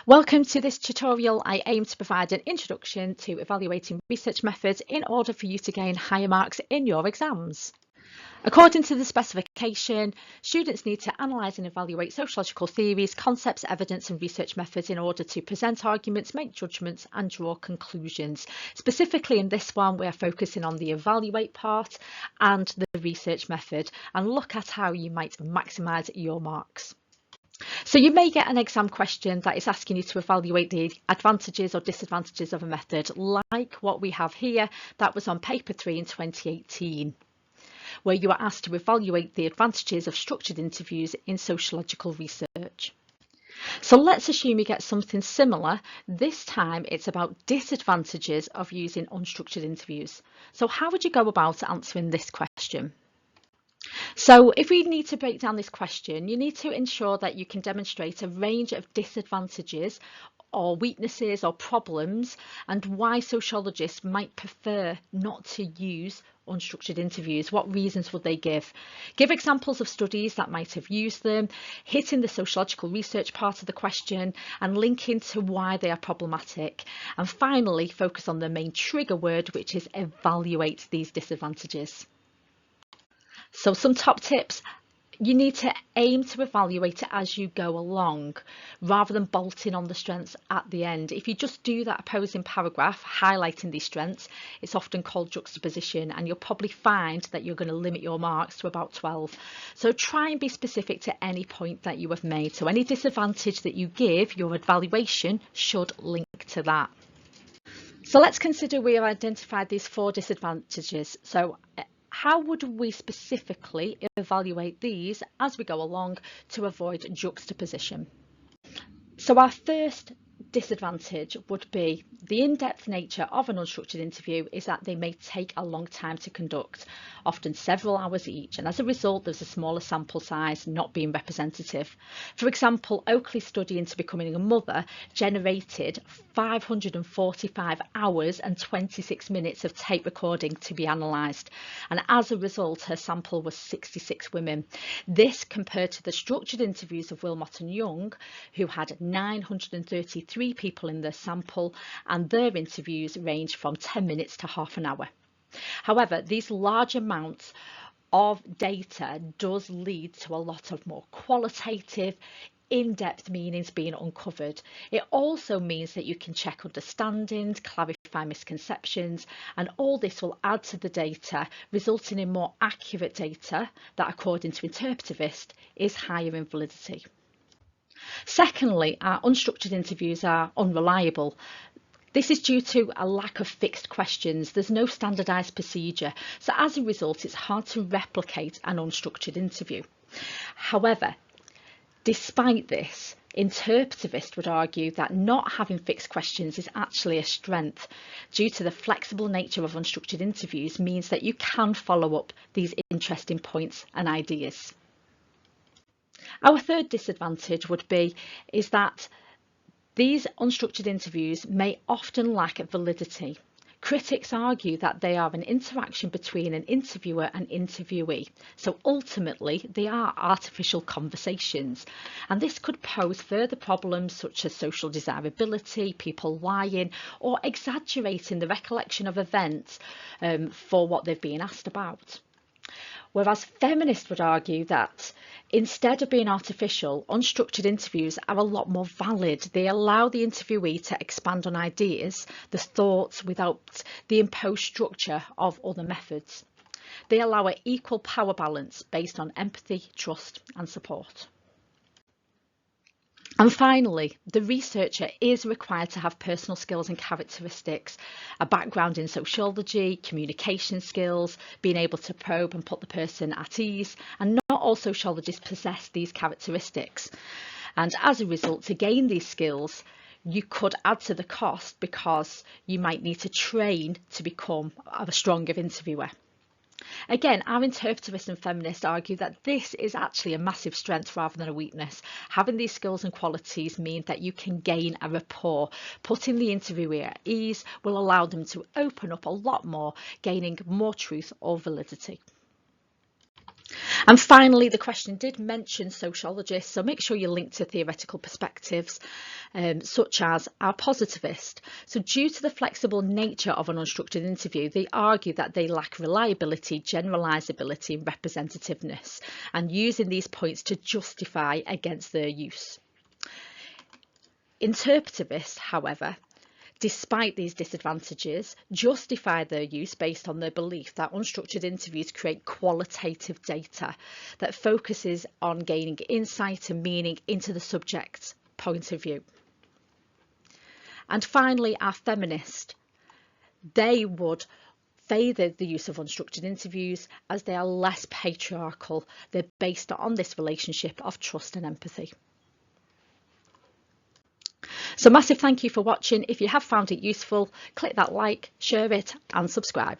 Welcome to this tutorial. I aim to provide an introduction to evaluating research methods in order for you to gain higher marks in your exams. According to the specification, students need to analyse and evaluate sociological theories, concepts, evidence and research methods in order to present arguments, make judgments and draw conclusions. Specifically in this one, we are focusing on the evaluate part and the research method and look at how you might maximise your marks. So you may get an exam question that is asking you to evaluate the advantages or disadvantages of a method, like what we have here that was on paper 3 in 2018, where you are asked to evaluate the advantages of structured interviews in sociological research. So let's assume you get something similar. This time it's about disadvantages of using unstructured interviews. So how would you go about answering this question? So if we need to break down this question, you need to ensure that you can demonstrate a range of disadvantages or weaknesses or problems and why sociologists might prefer not to use unstructured interviews. What reasons would they give? Give examples of studies that might have used them, hitting the sociological research part of the question and linking to why they are problematic. And finally, focus on the main trigger word, which is evaluate these disadvantages. So some top tips: you need to aim to evaluate it as you go along rather than bolting on the strengths at the end. If you just do that opposing paragraph highlighting these strengths, it's often called juxtaposition and you'll probably find that you're going to limit your marks to about 12. So try and be specific to any point that you have made. So any disadvantage that you give, your evaluation should link to that. So let's consider we have identified these 4 disadvantages. So how would we specifically evaluate these as we go along to avoid juxtaposition? So our first disadvantage would be the in-depth nature of an unstructured interview is that they may take a long time to conduct, often several hours each, and as a result there's a smaller sample size not being representative. For example, Oakley's study into becoming a mother generated 545 hours and 26 minutes of tape recording to be analysed, and as a result her sample was 66 women. This compared to the structured interviews of Wilmot and Young, who had 933 people in their sample, and their interviews range from 10 minutes to half an hour. However, these large amounts of data does lead to a lot of more qualitative, in-depth meanings being uncovered. It also means that you can check understandings, clarify misconceptions, and all this will add to the data, resulting in more accurate data that, according to interpretivists, is higher in validity. Secondly, our unstructured interviews are unreliable. This is due to a lack of fixed questions. There's no standardised procedure. So as a result, it's hard to replicate an unstructured interview. However, despite this, interpretivists would argue that not having fixed questions is actually a strength, due to the flexible nature of unstructured interviews means that you can follow up these interesting points and ideas. Our third disadvantage would be is that these unstructured interviews may often lack validity. Critics argue that they are an interaction between an interviewer and interviewee, so ultimately they are artificial conversations, and this could pose further problems such as social desirability, people lying or exaggerating the recollection of events for what they've been asked about. Whereas feminists would argue that instead of being artificial, unstructured interviews are a lot more valid. They allow the interviewee to expand on ideas, the thoughts, without the imposed structure of other methods. They allow an equal power balance based on empathy, trust and support. And finally, the researcher is required to have personal skills and characteristics, a background in sociology, communication skills, being able to probe and put the person at ease, and not all sociologists possess these characteristics. And as a result, to gain these skills, you could add to the cost because you might need to train to become a stronger interviewer. Again, our interpretivists and feminists argue that this is actually a massive strength rather than a weakness. Having these skills and qualities mean that you can gain a rapport. Putting the interviewer at ease will allow them to open up a lot more, gaining more truth or validity. And finally, the question did mention sociologists, so make sure you link to theoretical perspectives such as our positivist. So due to the flexible nature of an unstructured interview, they argue that they lack reliability, generalizability and representativeness, and using these points to justify against their use. Interpretivists, however, despite these disadvantages, justify their use based on their belief that unstructured interviews create qualitative data that focuses on gaining insight and meaning into the subject's point of view. And finally, our feminist, they would favour the use of unstructured interviews as they are less patriarchal. They're based on this relationship of trust and empathy. So massive thank you for watching. If you have found it useful, click that like, share it and subscribe.